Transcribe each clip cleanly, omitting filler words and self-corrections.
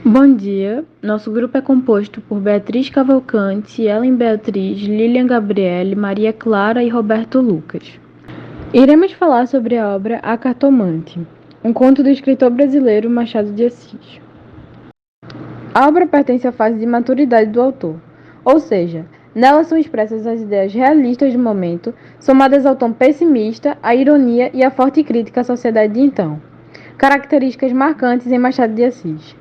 Bom dia, nosso grupo é composto por Beatriz Cavalcante, Ellen Beatriz, Lilian Gabriele, Maria Clara e Roberto Lucas. Iremos falar sobre a obra A Cartomante, um conto do escritor brasileiro Machado de Assis. A obra pertence à fase de maturidade do autor, ou seja, nela são expressas as ideias realistas do momento, somadas ao tom pessimista, à ironia e à forte crítica à sociedade de então, características marcantes em Machado de Assis.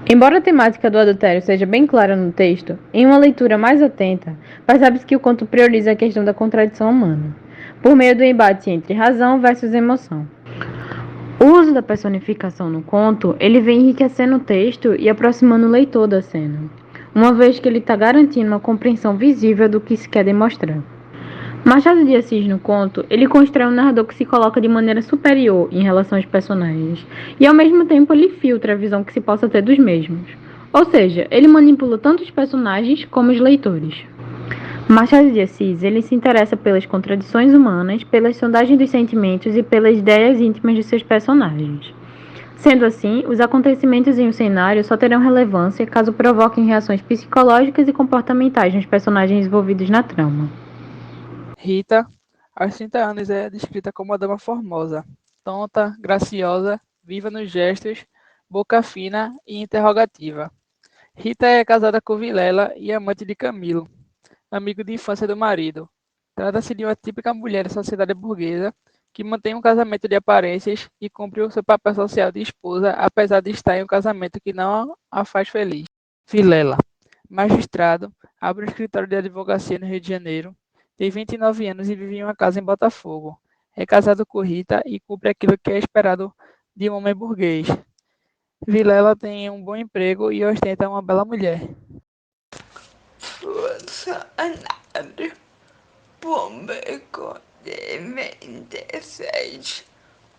Embora a temática do adultério seja bem clara no texto, em uma leitura mais atenta, percebe-se que o conto prioriza a questão da contradição humana, por meio do embate entre razão versus emoção. O uso da personificação no conto, ele vem enriquecendo o texto e aproximando o leitor da cena, uma vez que ele está garantindo uma compreensão visível do que se quer demonstrar. Machado de Assis, no conto, ele constrói um narrador que se coloca de maneira superior em relação aos personagens, e ao mesmo tempo ele filtra a visão que se possa ter dos mesmos. Ou seja, ele manipula tanto os personagens como os leitores. Machado de Assis, ele se interessa pelas contradições humanas, pelas sondagens dos sentimentos e pelas ideias íntimas de seus personagens. Sendo assim, os acontecimentos em um cenário só terão relevância caso provoquem reações psicológicas e comportamentais nos personagens envolvidos na trama. Rita, aos 30 anos, é descrita como uma dama formosa, tonta, graciosa, viva nos gestos, boca fina e interrogativa. Rita é casada com Vilela e amante de Camilo, amigo de infância do marido. Trata-se de uma típica mulher da sociedade burguesa que mantém um casamento de aparências e cumpre o seu papel social de esposa, apesar de estar em um casamento que não a faz feliz. Vilela, magistrado, abre um escritório de advocacia no Rio de Janeiro, tem 29 anos e vive em uma casa em Botafogo. É casado com Rita e cumpre aquilo que é esperado de um homem burguês. Vilela tem um bom emprego e ostenta uma bela mulher. Funcionário público de 26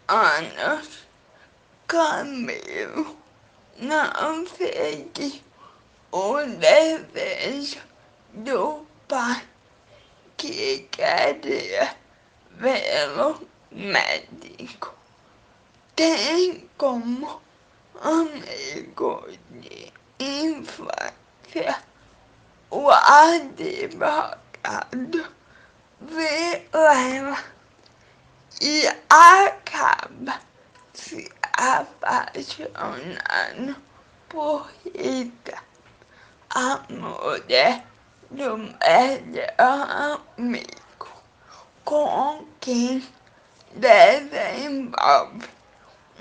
anos, Camilo não segue o desejo do pai que queria vê-lo médico. Tem como amigo de infância o advogado Vilela e acaba se apaixonando por Rita, a mulher do melhor amigo, com quem desenvolve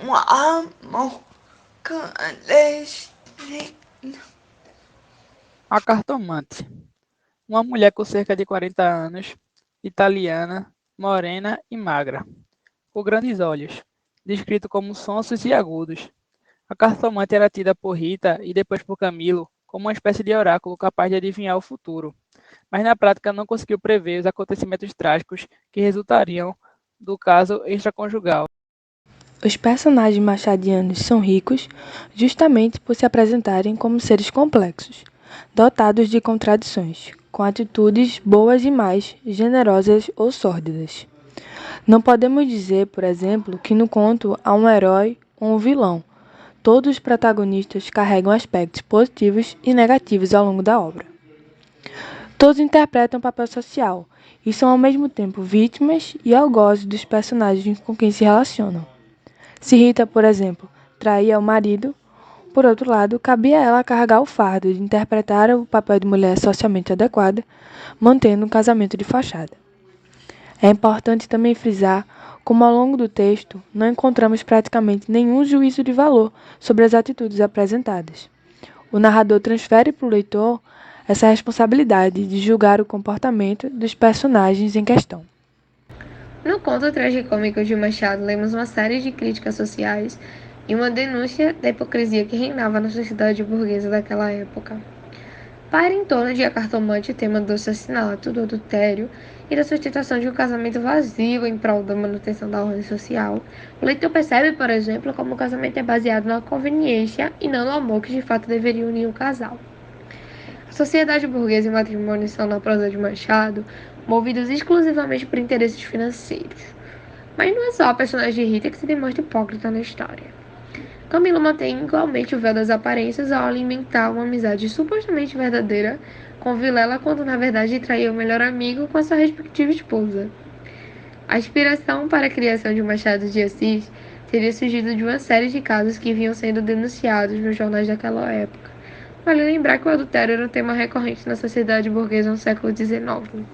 um amor clandestino. A cartomante. Uma mulher com cerca de 40 anos, italiana, morena e magra, com grandes olhos, descrito como sonsos e agudos. A cartomante era tida por Rita e depois por Camilo como uma espécie de oráculo capaz de adivinhar o futuro, mas na prática não conseguiu prever os acontecimentos trágicos que resultariam do caso extraconjugal. Os personagens machadianos são ricos justamente por se apresentarem como seres complexos, dotados de contradições, com atitudes boas e más, generosas ou sórdidas. Não podemos dizer, por exemplo, que no conto há um herói ou um vilão. Todos os protagonistas carregam aspectos positivos e negativos ao longo da obra. Todos interpretam um papel social e são ao mesmo tempo vítimas e algozes dos personagens com quem se relacionam. Se Rita, por exemplo, traía o marido, por outro lado, cabia a ela carregar o fardo de interpretar o papel de mulher socialmente adequada, mantendo um casamento de fachada. É importante também frisar como ao longo do texto não encontramos praticamente nenhum juízo de valor sobre as atitudes apresentadas. O narrador transfere para o leitor essa responsabilidade de julgar o comportamento dos personagens em questão. No conto tragicômico de Machado, lemos uma série de críticas sociais e uma denúncia da hipocrisia que reinava na sociedade burguesa daquela época. Paira em torno de A Cartomante o tema do assassinato, do adultério e da sustentação de um casamento vazio em prol da manutenção da ordem social. O leitor percebe, por exemplo, como o casamento é baseado na conveniência e não no amor que de fato deveria unir o casal. A sociedade burguesa e o matrimônio são, na prosa de Machado, movidos exclusivamente por interesses financeiros. Mas não é só a personagem de Rita que se demonstra hipócrita na história. Camilo mantém igualmente o véu das aparências ao alimentar uma amizade supostamente verdadeira com Vilela, quando na verdade traiu o melhor amigo com a sua respectiva esposa. A inspiração para a criação de Machado de Assis teria surgido de uma série de casos que vinham sendo denunciados nos jornais daquela época. Vale lembrar que o adultério era um tema recorrente na sociedade burguesa no século XIX.